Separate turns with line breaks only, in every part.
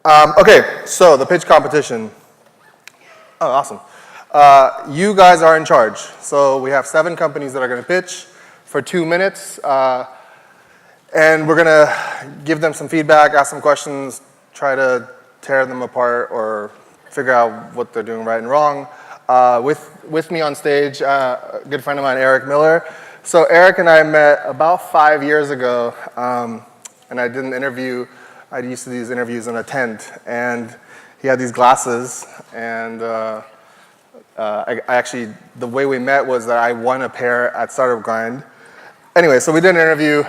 Okay, so the pitch competition. Oh, awesome. You guys are in charge. So we have 7 companies that are going to pitch for 2 minutes. And we're going to give them some feedback, ask some questions, try to tear them apart or figure out what they're doing right and wrong. With me on stage, a good friend of mine, Eric Miller. So Eric and I met about 5 years ago, and I did an interview. I used to do these interviews in a tent, and he had these glasses, and I actually, the way we met was that I won a pair at Startup Grind. Anyway, so we did an interview.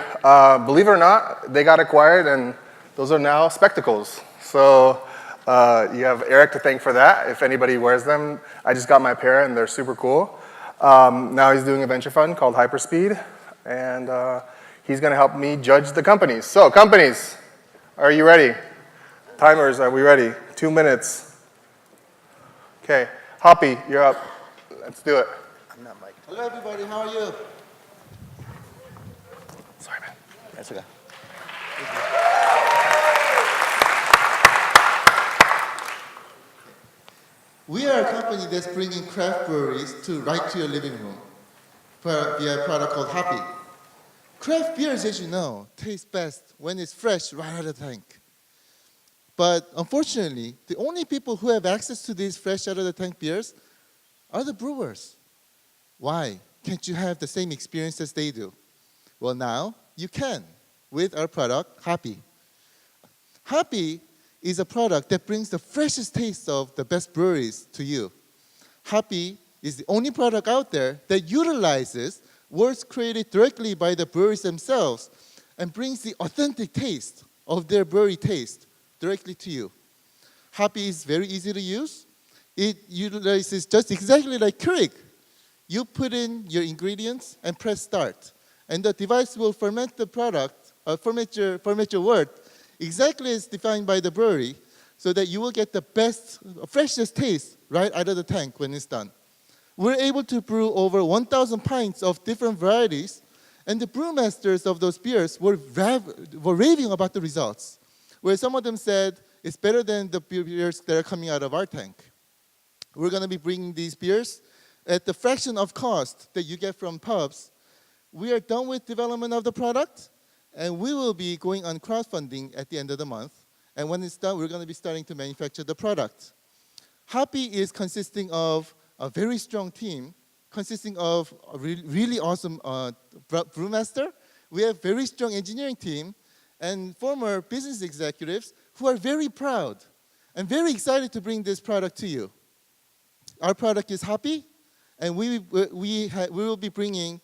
Believe it or not, they got acquired, and those are now spectacles. So you have Eric to thank for that, if anybody wears them. I just got my pair, and they're super cool. Now he's doing a venture fund called Hyperspeed, and he's going to help me judge the companies. So companies, are you ready? Timers, are we ready? 2 minutes. Okay, Hoppy, you're up. Let's do it.
I'm not Mike. Hello, everybody. How are you?
Sorry, man.
That's okay. We are a company that's bringing craft breweries right to your living room via a product called Hoppy. Craft beers, as you know, taste best when it's fresh right out of the tank. But unfortunately, the only people who have access to these fresh out of the tank beers are the brewers. Why can't you have the same experience as they do? Well, now you can with our product, Hoppy. Hoppy is a product that brings the freshest taste of the best breweries to you. Hoppy is the only product out there that utilizes words created directly by the breweries themselves and brings the authentic taste of their brewery taste directly to you. Hoppy is very easy to use. It utilizes just exactly like Keurig. You put in your ingredients and press start, and the device will ferment the product, ferment your wort exactly as defined by the brewery, so that you will get the best, freshest taste right out of the tank when it's done. We're able to brew over 1,000 pints of different varieties, and the brewmasters of those beers were raving about the results, where some of them said, it's better than the beers that are coming out of our tank. We're going to be bringing these beers at the fraction of cost that you get from pubs. We are done with development of the product, and we will be going on crowdfunding at the end of the month. And when it's done, we're going to be starting to manufacture the product. Hoppy is consisting of a very strong team, consisting of a really awesome brewmaster. We have very strong engineering team and former business executives who are very proud and very excited to bring this product to you. Our product is Hoppy, and we will be bringing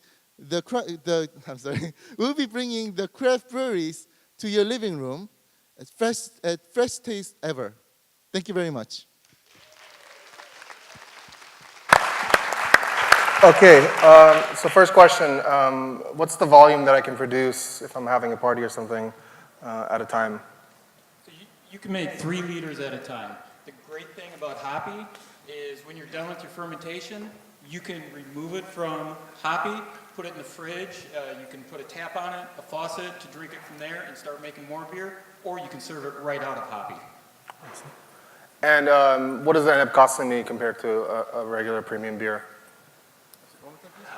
we'll be bringing the craft breweries to your living room at fresh taste ever. Thank you very much.
Okay, so first question, what's the volume that I can produce if I'm having a party or something at a time?
So you can make 3 liters at a time. The great thing about Hoppy is when you're done with your fermentation, you can remove it from Hoppy, put it in the fridge, you can put a tap on it, a faucet to drink it from there and start making more beer, or you can serve it right out of Hoppy.
And what does that end up costing me compared to a regular premium beer?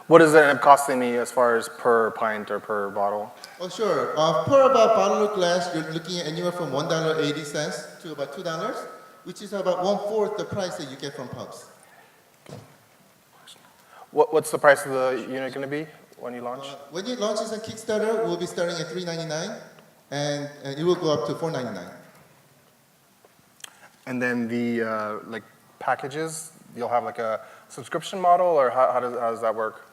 What does that end up costing me as far as per pint or per bottle?
Oh, sure. Per about bottle or glass, you're looking at anywhere from $1.80 to about $2, which is about 1/4 the price that you get from pubs.
What's the price of the unit going to be when you launch?
When it launches on Kickstarter, we'll be starting at $3.99, and it will go up to $4.99.
And then the like packages, you'll have like a subscription model, or how does that work?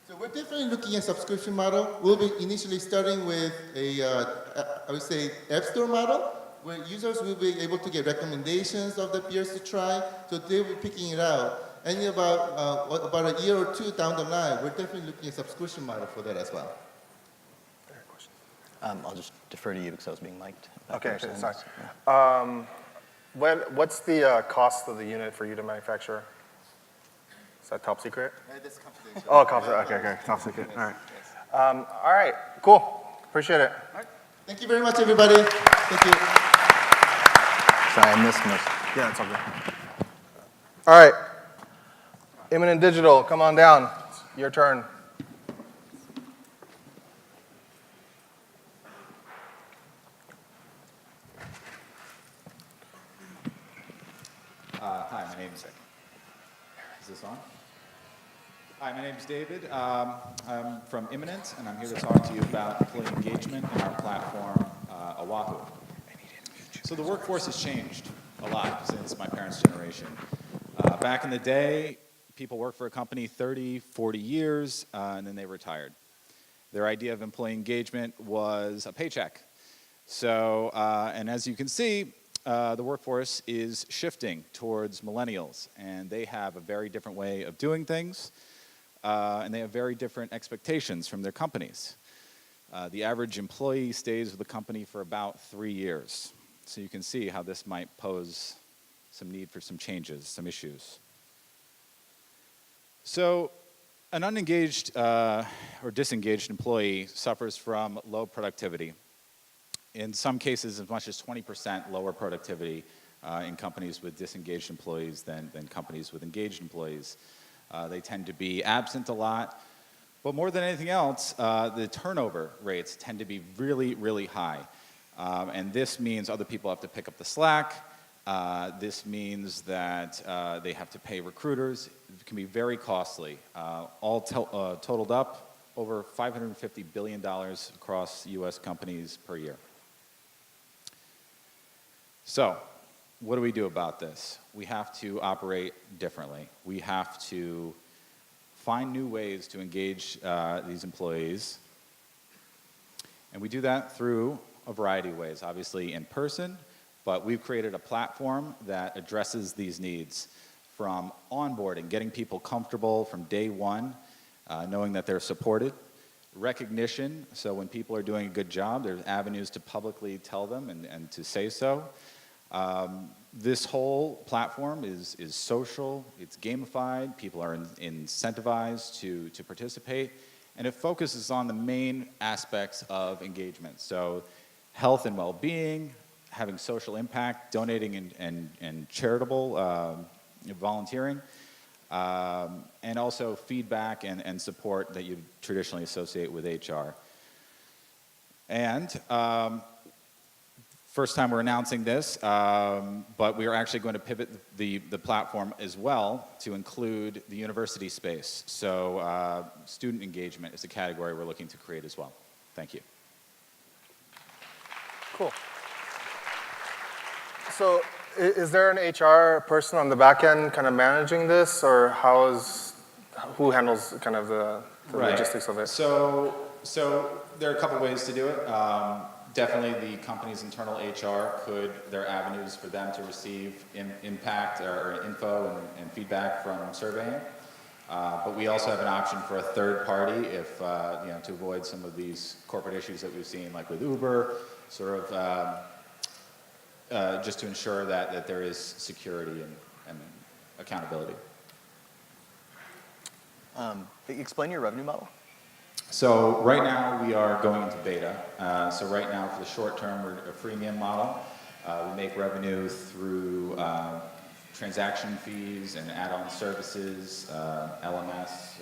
So we're definitely looking at subscription model. We'll be initially starting with I would say, app store model, where users will be able to get recommendations of the beers to try, so they'll be picking it out. And in about a year or 2 down the line, we're definitely looking at subscription model for that as well.
I'll just defer to you because I was being mic'd.
Okay, sorry. Yeah. What's the cost of the unit for you to manufacture? Is that top secret?
That's confidential.
Oh, confidential. Okay, top secret. All right. All right, cool. Appreciate it.
Thank you very much, everybody. Thank you.
Sorry, I missed most.
Yeah, it's all good. All right. Imminent Digital, come on down. It's your turn.
Hi, my name's. Is this on? Hi, my name's David. I'm from Imminent, and I'm here to talk to you about employee engagement in our platform, Oahu. So the workforce has changed a lot since my parents' generation. Back in the day, people worked for a company 30, 40 years, and then they retired. Their idea of employee engagement was a paycheck. So, and as you can see, the workforce is shifting towards millennials, and they have a very different way of doing things, and they have very different expectations from their companies. The average employee stays with the company for about 3 years. So you can see how this might pose some need for some changes, some issues. So an unengaged or disengaged employee suffers from low productivity. In some cases, as much as 20% lower productivity in companies with disengaged employees than companies with engaged employees. They tend to be absent a lot. But more than anything else, the turnover rates tend to be really, really high. And this means other people have to pick up the slack. This means that they have to pay recruiters. It can be very costly. All totaled up, over $550 billion across US companies per year. So, what do we do about this? We have to operate differently. We have to find new ways to engage these employees. And we do that through a variety of ways, obviously in person, but we've created a platform that addresses these needs, from onboarding, getting people comfortable from day one, knowing that they're supported, recognition, so when people are doing a good job, there's avenues to publicly tell them and to say so. This whole platform is social, it's gamified, people are incentivized to participate, and it focuses on the main aspects of engagement. So health and well-being, having social impact, donating and charitable volunteering, and also feedback and support that you traditionally associate with HR. And first time we're announcing this, but we are actually going to pivot the platform as well to include the university space. So student engagement is a category we're looking to create as well. Thank you.
Cool. So is there an HR person on the back end kind of managing this, or who handles kind of the logistics of it?
So there are a couple ways to do it. Definitely the company's internal HR there are avenues for them to receive impact or info and feedback from surveying. But we also have an option for a third party if, to avoid some of these corporate issues that we've seen, like with Uber, sort of just to ensure that there is security and accountability.
Explain your revenue model.
So right now we are going into beta. So right now for the short term we're a freemium model. We make revenue through transaction fees and add-on services, LMS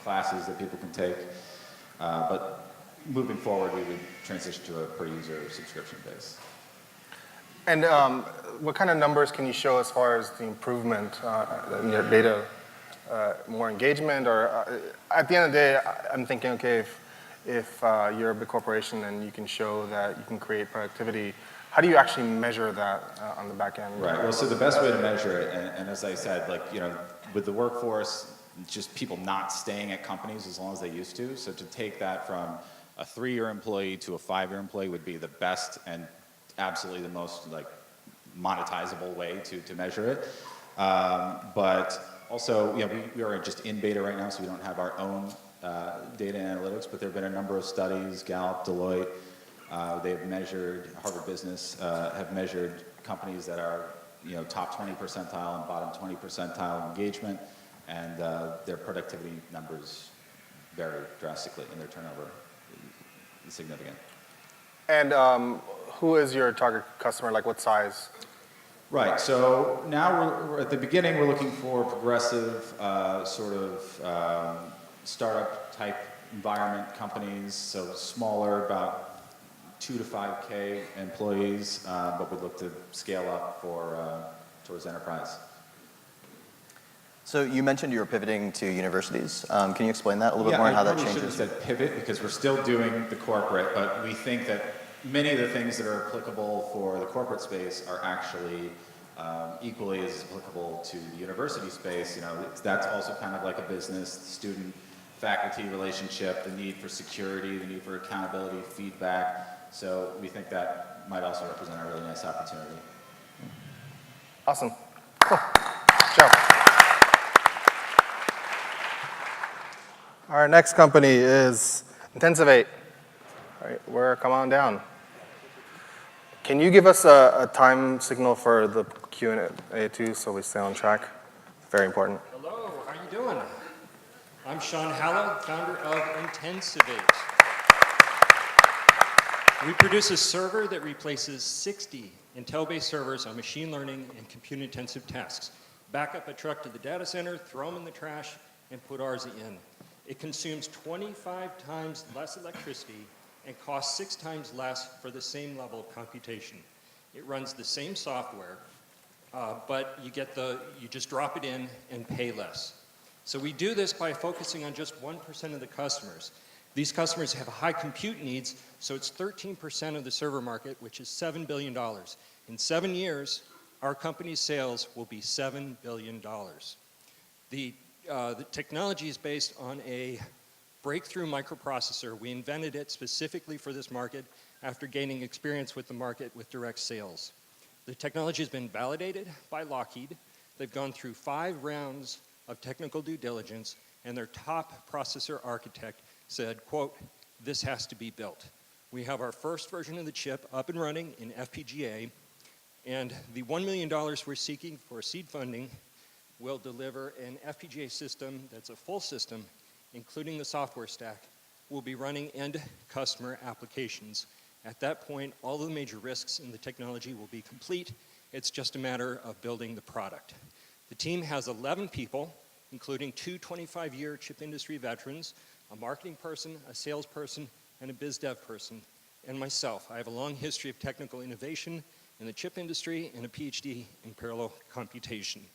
classes that people can take. But moving forward we would transition to a per user subscription base.
And what kind of numbers can you show as far as the improvement in your beta? More engagement, or at the end of the day, I'm thinking, okay, if you're a big corporation and you can show that you can create productivity, how do you actually measure that on the back end?
Right. Well, so the best way to measure it, and as I said, with the workforce, just people not staying at companies as long as they used to. So to take that from a 3-year employee to a 5-year employee would be the best and absolutely the most monetizable way to measure it. But also, we are just in beta right now, so we don't have our own data analytics, but there have been a number of studies, Gallup, Deloitte, they've measured, Harvard Business have measured companies that are top 20 percentile and bottom 20 percentile engagement, and their productivity numbers vary drastically, and their turnover is significant.
And who is your target customer? Like what size?
Right, so now we're at the beginning, we're looking for progressive, startup type environment companies, so smaller, about 2 to 5K employees, but we'd look to scale up towards enterprise.
So you mentioned you were pivoting to universities. Can you explain that a little bit more and how that
I probably
changes?
shouldn't have said pivot because we're still doing the corporate, but we think that many of the things that are applicable for the corporate space are actually equally as applicable to the university space. You know, that's also kind of like a business, student-faculty relationship, the need for security, the need for accountability, feedback. So we think that might also represent a really nice opportunity.
Awesome. Cool. Good job. Our next company is Intensivate. All right, come on down. Can you give us a time signal for the Q&A too, so we stay on track? Very important.
Hello, how are you doing? I'm Sean Halla, founder of Intensivate. We produce a server that replaces 60 Intel-based servers on machine learning and compute-intensive tasks. Back up a truck to the data center, throw them in the trash, and put ours in. It consumes 25 times less electricity and costs 6 times less for the same level of computation. It runs the same software, but you just drop it in and pay less. So we do this by focusing on just 1% of the customers. These customers have high compute needs, so it's 13% of the server market, which is $7 billion. In 7 years, our company's sales will be $7 billion. The technology is based on a breakthrough microprocessor. We invented it specifically for this market after gaining experience with the market with direct sales. The technology has been validated by Lockheed. They've gone through 5 rounds of technical due diligence, and their top processor architect said, quote, "This has to be built." We have our first version of the chip up and running in FPGA, and the $1 million we're seeking for seed funding will deliver an FPGA system that's a full system, including the software stack, will be running end customer applications. At that point, all of the major risks in the technology will be complete. It's just a matter of building the product. The team has 11 people, including 2 25-year chip industry veterans, a marketing person, a salesperson, and a biz dev person, and myself. I have a long history of technical innovation in the chip industry and a PhD in parallel computation.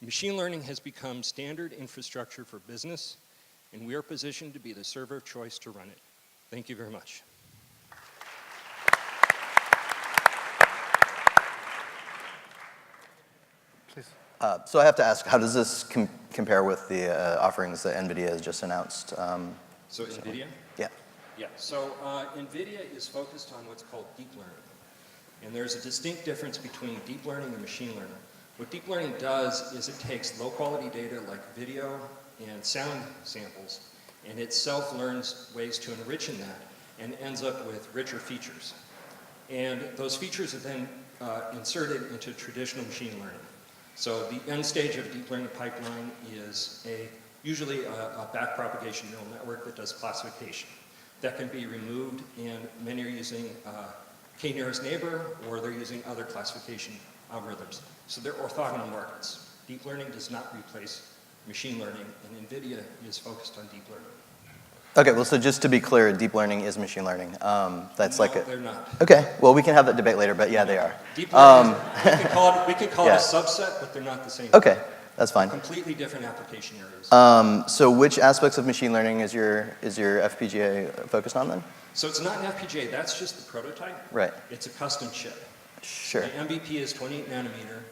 Machine learning has become standard infrastructure for business, and we are positioned to be the server of choice to run it. Thank you very much.
Please.
So I have to ask, how does this compare with the offerings that NVIDIA has just announced?
So NVIDIA?
Yeah.
Yeah, so NVIDIA is focused on what's called deep learning. And there's a distinct difference between deep learning and machine learning. What deep learning does is it takes low-quality data like video and sound samples, and it self-learns ways to enrich in that and ends up with richer features. And those features are then inserted into traditional machine learning. So the end stage of a deep learning pipeline is usually a backpropagation neural network that does classification. That can be removed, and many are using k-nearest neighbor, or they're using other classification algorithms. So they're orthogonal markets. Deep learning does not replace machine learning, and NVIDIA is focused on deep learning.
Okay, well, so just to be clear, deep learning is machine learning. That's
No,
like a...
they're not.
Okay, well, we can have that debate later, but yeah, they are.
Deep learning, we could call it
Yeah.
a subset, but they're not the same.
Okay, that's fine.
Completely different application areas.
So which aspects of machine learning is your FPGA focused on then?
So it's not an FPGA, that's just the prototype.
Right.
It's a custom chip.
Sure.
The MVP is 28 nanometer,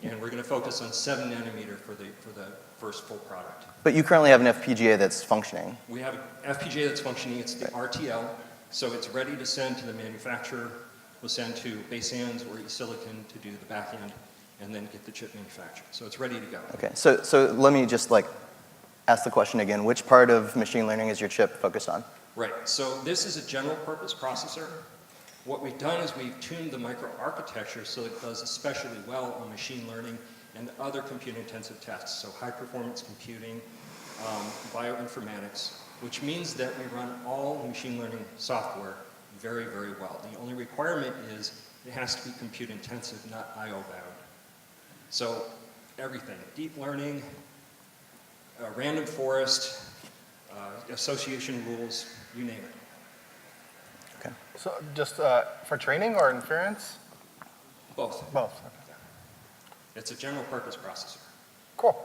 and we're going to focus on 7 nanometer for the first full product.
But you currently have an FPGA that's functioning.
We have an FPGA that's functioning. It's the RTL, so it's ready to send to the manufacturer. We'll send to Baysands or eSilicon to do the back end, and then get the chip manufactured. So it's ready to go.
Okay, so let me just ask the question again. Which part of machine learning is your chip focused on?
Right, so this is a general purpose processor. What we've done is we've tuned the microarchitecture so it does especially well on machine learning and other compute-intensive tasks, so high-performance computing, bioinformatics, which means that we run all machine learning software very, very well. The only requirement is It has to be compute intensive, not IO bound. So everything, deep learning, random forest, association rules, you name it.
Okay.
So just for training or inference?
Both.
Both.
It's a general purpose processor.
Cool.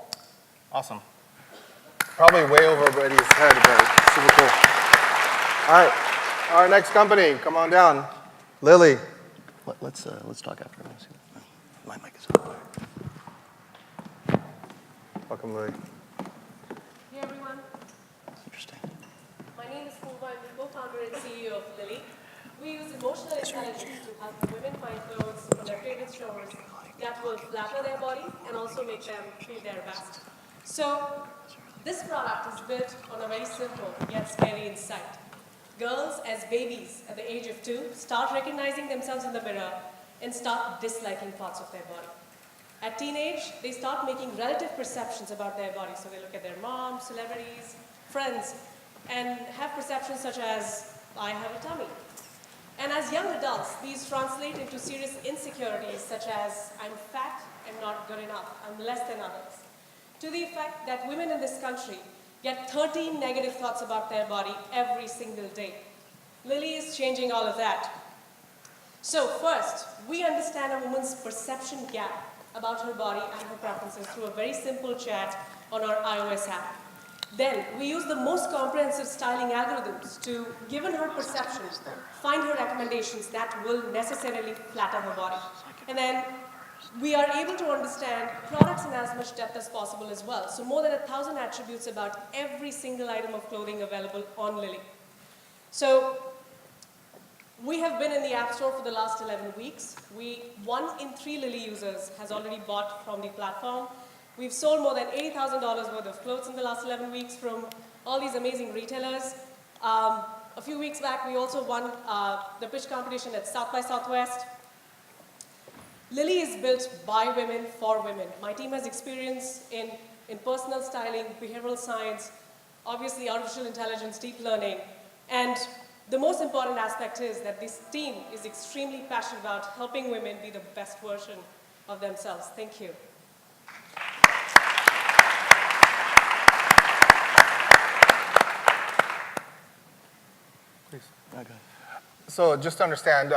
Awesome. Probably way over everybody's head, but super cool. All right. Our next company, come on down. Lily.
Let's talk after. My mic is on.
Welcome, Lily.
Hey everyone,
Interesting.
my name is Pooja. I'm the co-founder and CEO of Lily. We use emotional intelligence to help women find clothes from their favorite stores that will flatter their body and also make them feel their best. So this product is built on a very simple yet scary insight. Girls as babies at the age of 2 start recognizing themselves in the mirror and start disliking parts of their body. At teenage, they start making relative perceptions about their body. So they look at their mom, celebrities, friends, and have perceptions such as, I have a tummy. And as young adults, these translate into serious insecurities such as, I'm fat, I'm not good enough, I'm less than others. To the effect that women in this country get 13 negative thoughts about their body every single day. Lily is changing all of that. So first, we understand a woman's perception gap about her body and her preferences through a very simple chat on our iOS app. Then, we use the most comprehensive styling algorithms to, given her perception, find her recommendations that will necessarily flatter her body. And then, we are able to understand products in as much depth as possible as well. So more than 1,000 attributes about every single item of clothing available on Lily. So, we have been in the App Store for the last 11 weeks. 1 in 3 Lily users has already bought from the platform. We've sold more than $80,000 worth of clothes in the last 11 weeks from all these amazing retailers. A few weeks back, we also won the pitch competition at South by Southwest. Lily is built by women for women. My team has experience in personal styling, behavioral science, obviously artificial intelligence, deep learning, and the most important aspect is that this team is extremely passionate about helping women be the best version of themselves. Thank you.
Please.
Okay.
So just to understand,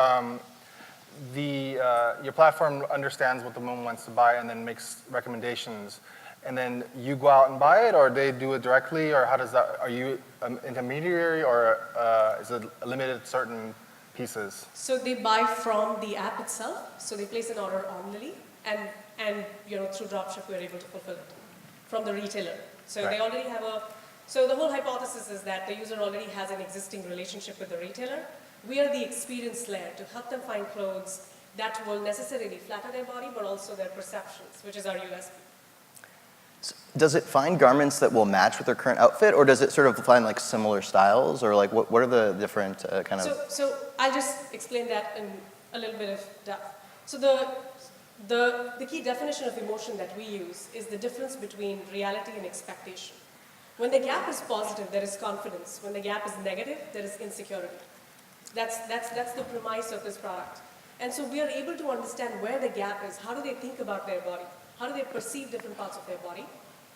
your platform understands what the woman wants to buy and then makes recommendations. And then you go out and buy it, or they do it directly, or how does that, are you an intermediary, or is it limited to certain pieces?
So they buy from the app itself. So they place an order on Lily, and through dropship we're able to fulfill it from the retailer. So they already have so the whole hypothesis is that the user already has an existing relationship with the retailer. We are the experience layer to help them find clothes that will necessarily flatter their body, but also their perceptions, which is our USP.
So does it find garments that will match with their current outfit, or does it sort of find like similar styles, or like what are the different kind of?
So I'll just explain that in a little bit of depth. So the key definition of emotion that we use is the difference between reality and expectation. When the gap is positive, there is confidence. When the gap is negative, there is insecurity. That's the premise of this product. And so we are able to understand where the gap is. How do they think about their body? How do they perceive different parts of their body?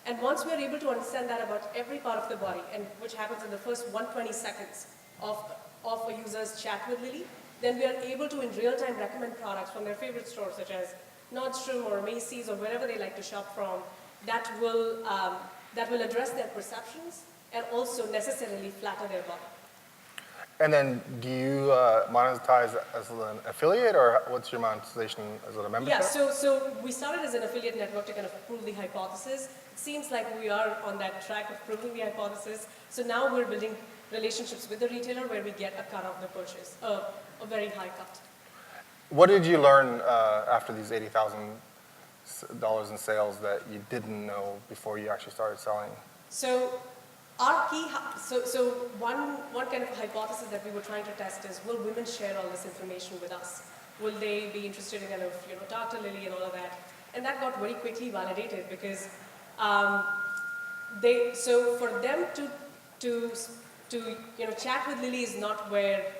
And once we are able to understand that about every part of the body, and which happens in the first 120 seconds of a user's chat with Lily, then we are able to in real time recommend products from their favorite stores, such as Nordstrom or Macy's or wherever they like to shop from, that will address their perceptions and also necessarily flatter their body.
And then do you monetize as an affiliate, or what's your monetization? Is it a membership?
Yeah, so we started as an affiliate network to kind of prove the hypothesis. It seems like we are on that track of proving the hypothesis. So now we're building relationships with the retailer where we get a cut of the purchase, a very high cut.
What did you learn after these $80,000 in sales that you didn't know before you actually started selling?
So our key, one kind of hypothesis that we were trying to test is, will women share all this information with us? Will they be interested in kind of, talk to Lily and all of that? And that got very quickly validated because so for them to chat with Lily is not where,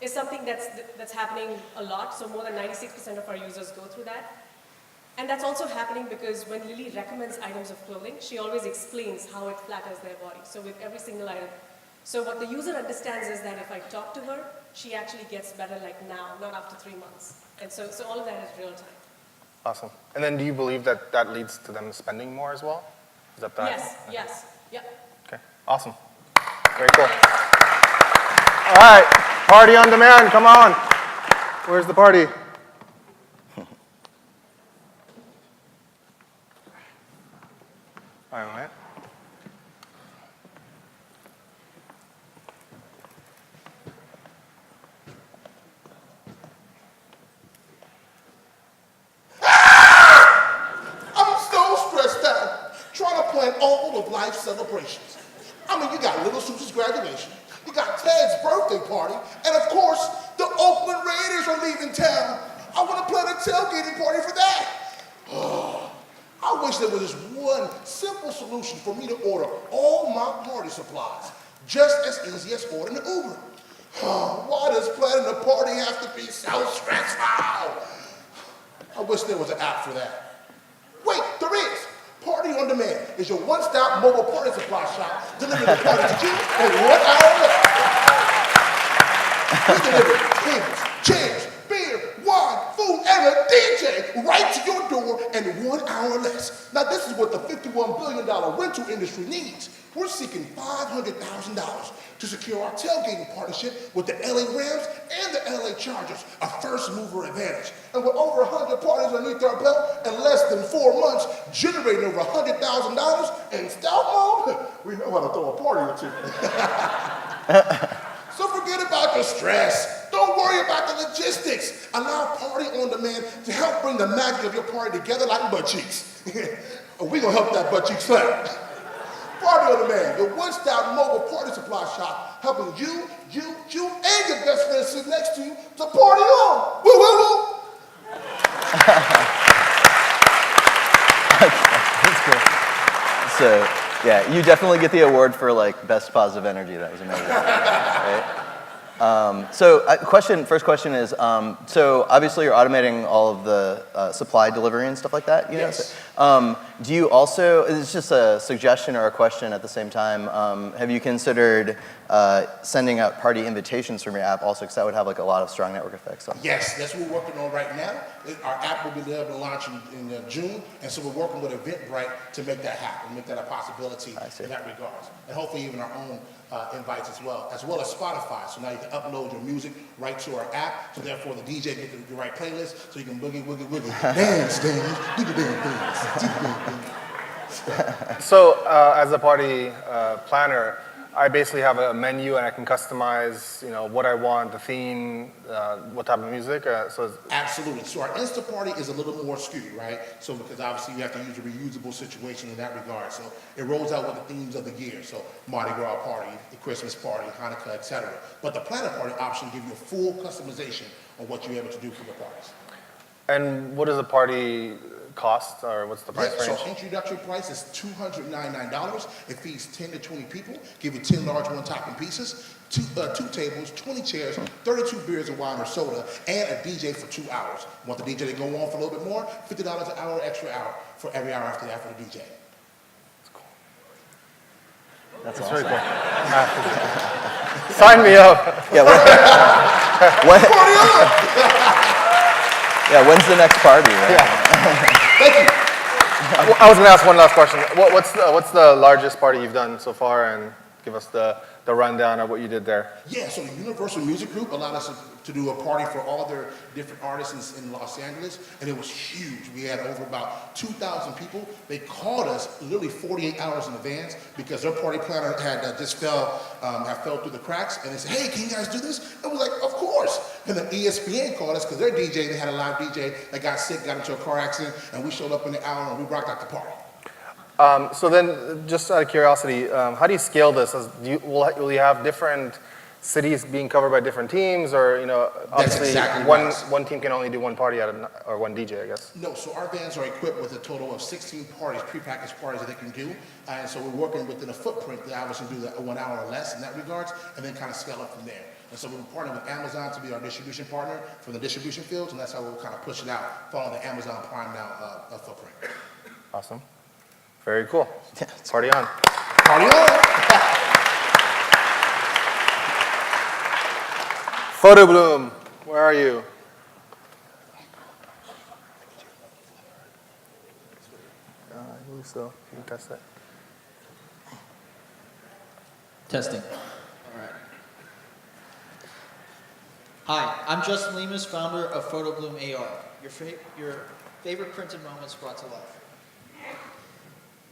is something that's happening a lot. So more than 96% of our users go through that. And that's also happening because when Lily recommends items of clothing, she always explains how it flatters their body. So with every single item. So what the user understands is that if I talk to her, she actually gets better like now, not after 3 months. And so all of that is real time.
Awesome. And then do you believe that that leads to them spending more as well? Is that the
Yes, yep.
Okay, awesome. Very cool. All right, party on demand, come on. Where's the party? All right.
I'm so stressed out trying to plan all of life's celebrations. I mean, you got little Susie's graduation, you got Ted's birthday party, and of course, the Oakland Raiders are leaving town. I want to plan a tailgating party for that. I wish there was just one simple solution for me to order all my party supplies, just as easy as ordering an Uber. Why does planning a party have to be so stressful? I wish there was an app for that. Wait, there is. Party on Demand is your one-stop mobile party supply shop delivering the party to you in 1 hour less. We deliver tables, chairs, beer, wine, food, and a DJ right to your door in 1 hour less. Now this is what the $51 billion rental industry needs. We're seeking $500,000 to secure our tailgating partnership with the LA Rams and the LA Chargers, a first mover advantage. And with over 100 parties underneath our belt in less than 4 months, generating over $100,000 in stealth mode, we know how to throw a party or two. So forget about the stress. Don't worry about the logistics. Allow Party on Demand to help bring the magic of your party together like butt cheeks. We're gonna help that butt cheek slap. Party on Demand, your one-stop mobile party supply shop, helping you, and your best friend sit next to you to party on. Woo, woo, woo.
That's cool. So, yeah, you definitely get the award for like best positive energy. That was amazing. Right? First question is, so obviously you're automating all of the supply delivery and stuff like that, you know?
Yes.
So, do you also, it's just a suggestion or a question at the same time, have you considered sending out party invitations from your app also, because that would have like a lot of strong network effects on it?
Yes, that's what we're working on right now. Our app will be available to launch in June, and so we're working with Eventbrite to make that happen, make that a possibility in that regard. And hopefully even our own invites as well as Spotify. So now you can upload your music right to our app, so therefore the DJ gets the right playlist, so you can boogie, woogie, woogie, dance, do the dance, do the dance.
So as a party planner, I basically have a menu and I can customize, you know, what I want, the theme, what type of music.
Absolutely. So our Insta Party is a little more skewed, right? So because obviously you have to use a reusable situation in that regard. So it rolls out with the themes of the year. So Mardi Gras party, the Christmas party, Hanukkah, etc. But the Planner Party option gives you a full customization on what you're able to do for your parties.
And what does a party cost, or what's the price range?
So introductory price is $299. It feeds 10 to 20 people. Give you 10 large one-topping pieces, two tables, 20 chairs, 32 beers and wine or soda, and a DJ for 2 hours. Want the DJ to go on for a little bit more? $50 an hour, extra hour for every hour after that for the DJ.
That's
That's
awesome.
very cool. Sign me up.
Yeah,
Party on!
yeah, when's the next party, right?
Yeah.
Thank you.
I was going to ask one last question. What's the largest party you've done so far, and give us the rundown of what you did there?
Yeah, so the Universal Music Group allowed us to do a party for all their different artists in Los Angeles, and it was huge. We had over about 2,000 people. They called us literally 48 hours in advance because their party planner had fell through the cracks, and they said, hey, can you guys do this? And we was like, of course. And then ESPN called us because their DJ, they had a live DJ that got sick, got into a car accident, and we showed up in the hour and we rocked out the party.
So then, just out of curiosity, how do you scale this? Will you have different cities being covered by different teams, or obviously
exactly
one
right.
one team can only do one party or one DJ, I guess.
No, so our vans are equipped with a total of 16 parties, prepackaged parties that they can do. And so we're working within a footprint that obviously do that 1 hour or less in that regards, and then kind of scale up from there. And so we're partnering with Amazon to be our distribution partner for the distribution fields, and that's how we'll kind of push it out, following the Amazon Prime Now footprint.
Awesome. Very cool. Party on.
Party on!
Photo Bloom, where are you? I believe so. You can test that.
Testing. All right. Hi, I'm Justin Lemus, founder of Photo Bloom AR, your favorite printed moments brought to life.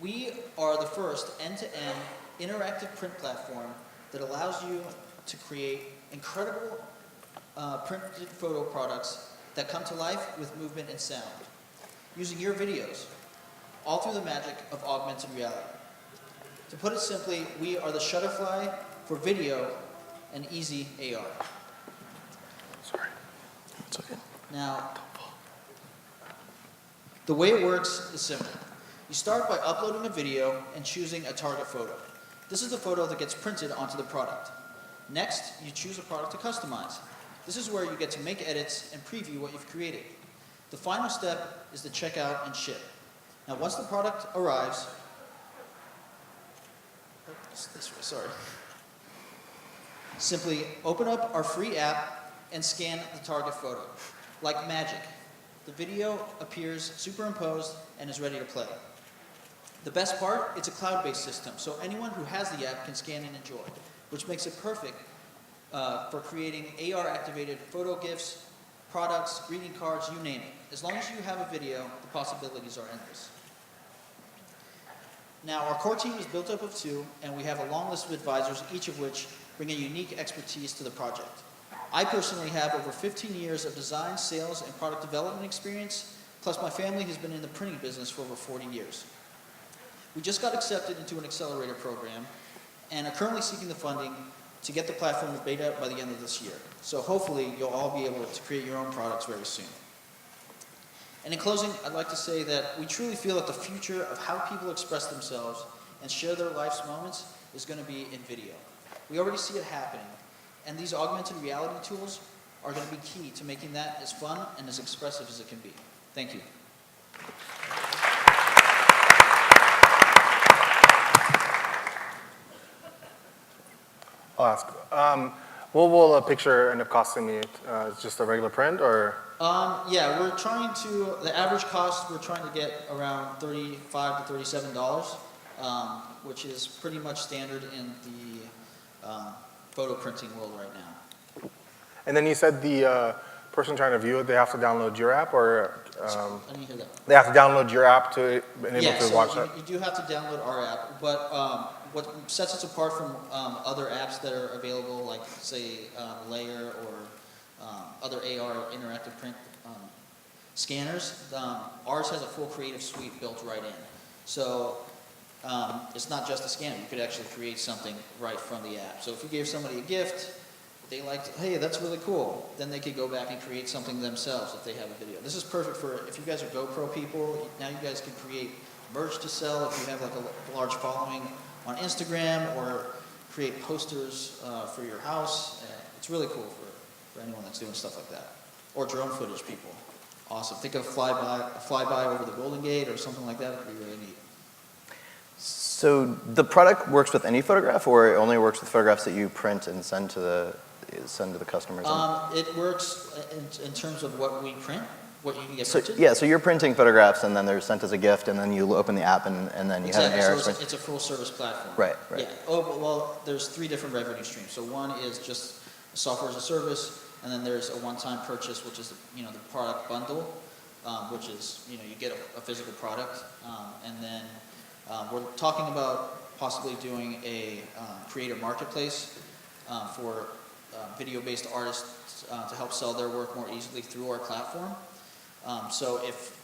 We are the first end-to-end interactive print platform that allows you to create incredible printed photo products that come to life with movement and sound, using your videos, all through the magic of augmented reality. To put it simply, we are the Shutterfly for video and easy AR.
Sorry. It's okay.
Now, the way it works is simple. You start by uploading a video and choosing a target photo. This is the photo that gets printed onto the product. Next, you choose a product to customize. This is where you get to make edits and preview what you've created. The final step is to check out and ship. Now, once the product arrives, simply open up our free app and scan the target photo. Like magic, the video appears superimposed and is ready to play. The best part, it's a cloud-based system, so anyone who has the app can scan and enjoy, which makes it perfect for creating AR-activated photo GIFs, products, greeting cards, you name it. As long as you have a video, the possibilities are endless. Now, our core team is built up of 2, and we have a long list of advisors, each of which bring a unique expertise to the project. I personally have over 15 years of design, sales, and product development experience, plus my family has been in the printing business for over 40 years. We just got accepted into an accelerator program and are currently seeking the funding to get the platform to beta by the end of this year. So hopefully you'll all be able to create your own products very soon. And in closing, I'd like to say that we truly feel that the future of how people express themselves and share their life's moments is going to be in video. We already see it happening, and these augmented reality tools are going to be key to making that as fun and as expressive as it can be. Thank you.
I'll ask. What will a picture end up costing me? Just a regular print, or?
Yeah, we're trying to, the average cost, we're trying to get around $35 to $37, which is pretty much standard in the photo printing world right now.
And then you said the person trying to view it, they have to download your app, or
I didn't hear that.
they have to download your app to enable
Yeah,
to
so
watch that?
you do have to download our app, but what sets us apart from other apps that are available, like say Layer or other AR interactive print scanners, ours has a full creative suite built right in. So it's not just a scanner. You could actually create something right from the app. So if you gave somebody a gift, they liked, hey, that's really cool, then they could go back and create something themselves if they have a video. This is perfect for, if you guys are GoPro people, now you guys can create merch to sell if you have like a large following on Instagram, or create posters for your house. It's really cool for anyone that's doing stuff like that. Or drone footage people. Awesome. Think of a flyby over the Golden Gate or something like that. It would be really neat.
So the product works with any photograph, or it only works with photographs that you print and send to the customers?
It works in terms of what we print, what you can get
So,
printed.
yeah, so you're printing photographs and then they're sent as a gift, and then you open the app and then you have an AR
So
screen.
it's a full service platform.
Right, right.
Yeah. Oh, well, there's 3 different revenue streams. So one is just software as a service, and then there's a one-time purchase, which is the product bundle, which is you get a physical product, and then we're talking about possibly doing a creator marketplace for video-based artists to help sell their work more easily through our platform. So if,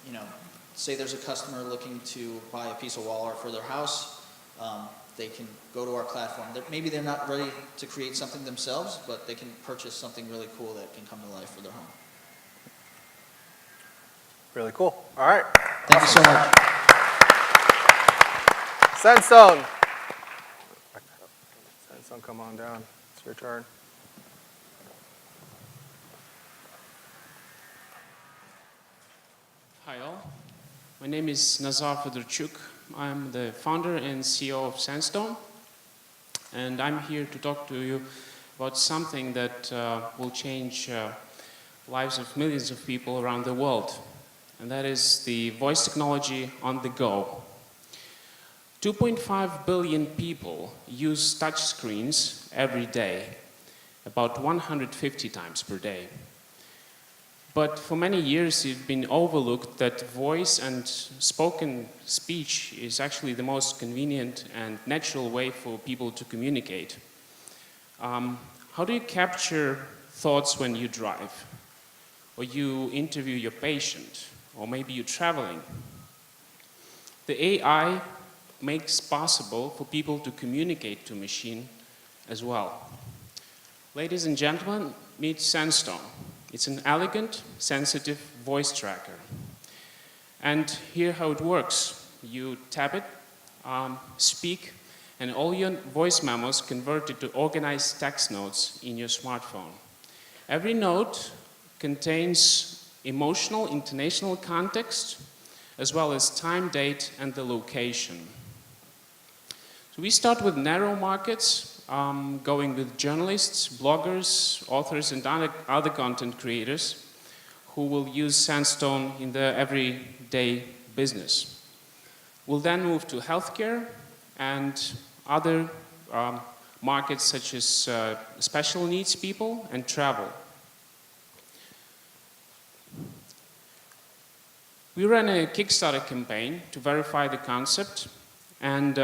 say there's a customer looking to buy a piece of wall art for their house, they can go to our platform. Maybe they're not ready to create something themselves, but they can purchase something really cool that can come to life for their home.
Really cool. All right.
Thank you so much.
Sandstone. Sandstone, come on down. It's your turn.
Hi all. My name is Nazar Fedorchuk. I'm the founder and CEO of Sandstone. And I'm here to talk to you about something that will change lives of millions of people around the world. And that is the voice technology on the go. 2.5 billion people use touchscreens every day, about 150 times per day. But for many years it's been overlooked that voice and spoken speech is actually the most convenient and natural way for people to communicate. How do you capture thoughts when you drive? Or you interview your patient? Or maybe you're traveling? The AI makes possible for people to communicate to machine as well. Ladies and gentlemen, meet Sandstone. It's an elegant, sensitive voice tracker. And here how it works. You tap it, speak, and all your voice memos convert it to organized text notes in your smartphone. Every note contains emotional, intonational context, as well as time, date, and the location. So we start with narrow markets, going with journalists, bloggers, authors, and other content creators who will use Sandstone in their everyday business. We'll then move to healthcare and other markets such as special needs people and travel. We ran a Kickstarter campaign to verify the concept, and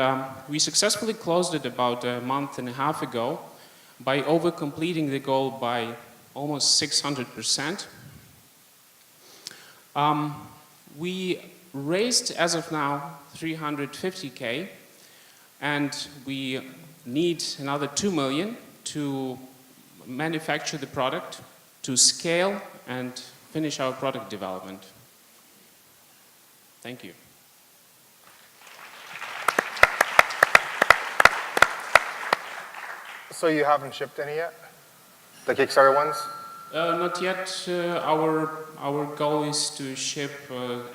we successfully closed it about a month and a half ago by over-completing the goal by almost 600%. We raised, as of now, 350K, and we need another 2 million to manufacture the product, to scale, and finish our product development. Thank you.
So you haven't shipped any yet? The Kickstarter ones?
Not yet. Our goal is to ship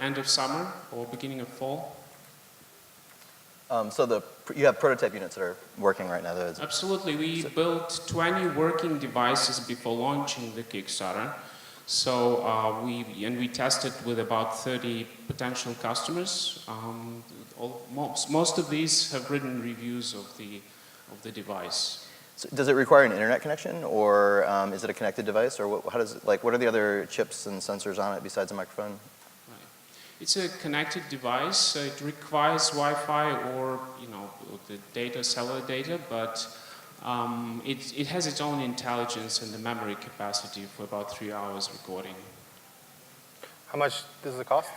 end of summer or beginning of fall.
So you have prototype units that are working right now.
Absolutely. We built 20 working devices before launching the Kickstarter. So we tested with about 30 potential customers. Most of these have written reviews of the device.
So does it require an internet connection, or is it a connected device, or what are the other chips and sensors on it besides a microphone?
Right. It's a connected device. It requires Wi-Fi or the data, cellular data, but it has its own intelligence and the memory capacity for about 3 hours recording.
How much does it cost?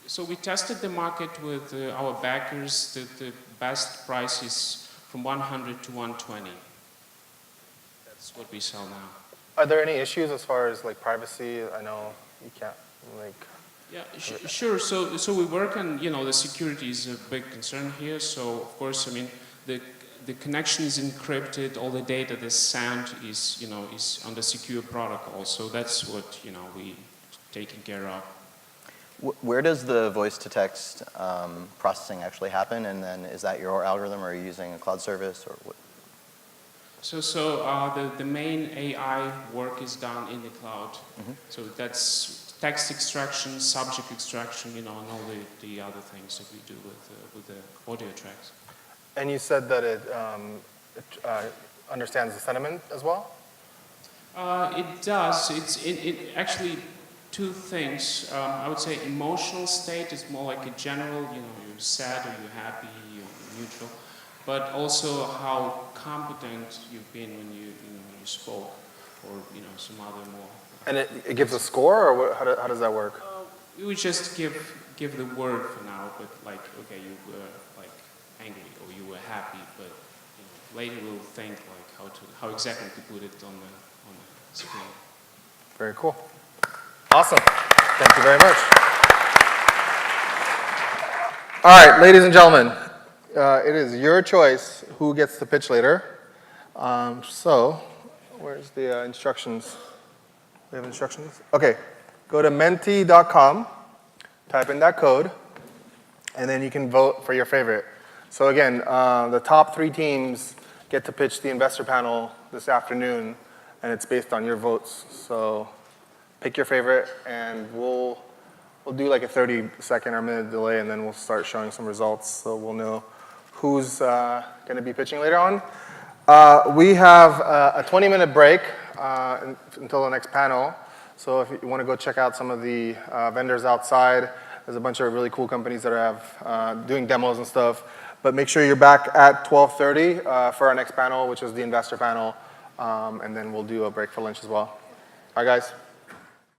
So we tested the market with our backers. The best price is from 100 to 120. That's what we sell now.
Are there any issues as far as like privacy? I know you can't
Yeah, sure. So we work on, the security is a big concern here. So of course, I mean, the connection is encrypted. All the data, the sound is, is on the secure protocol. So that's what, we taking care of.
Where does the voice-to-text processing actually happen, and then is that your algorithm, or are you using a cloud service, or what?
So the main AI work is done in the cloud. Mm-hmm. So that's text extraction, subject extraction, and all the other things that we do with the audio tracks.
And you said that it understands the sentiment as well?
It does. It actually. Two things. I would say emotional state is more like a general, you're sad or you're happy, you're neutral, but also how competent you've been when you spoke, or some other more.
And it gives a score, or how does that work?
We would just give the word for now, but like, okay, you angry or you were happy, but later we'll think like how exactly to put it on the screen.
Very cool. Awesome. Thank you very much. All right, ladies and gentlemen, it is your choice who gets to pitch later. So, where's the instructions? We have instructions? Okay, go to menti.com, type in that code, and then you can vote for your favorite. So again, the top 3 teams get to pitch the investor panel this afternoon, and it's based on your votes. So pick your favorite, and we'll do like a 30-second or minute delay, and then we'll start showing some results, so we'll know who's going to be pitching later on. We have a 20-minute break until the next panel. So if you want to go check out some of the vendors outside, there's a bunch of really cool companies that have doing demos and stuff. But make sure you're back at 12:30 for our next panel, which is the investor panel, and then we'll do a break for lunch as well. All right, guys.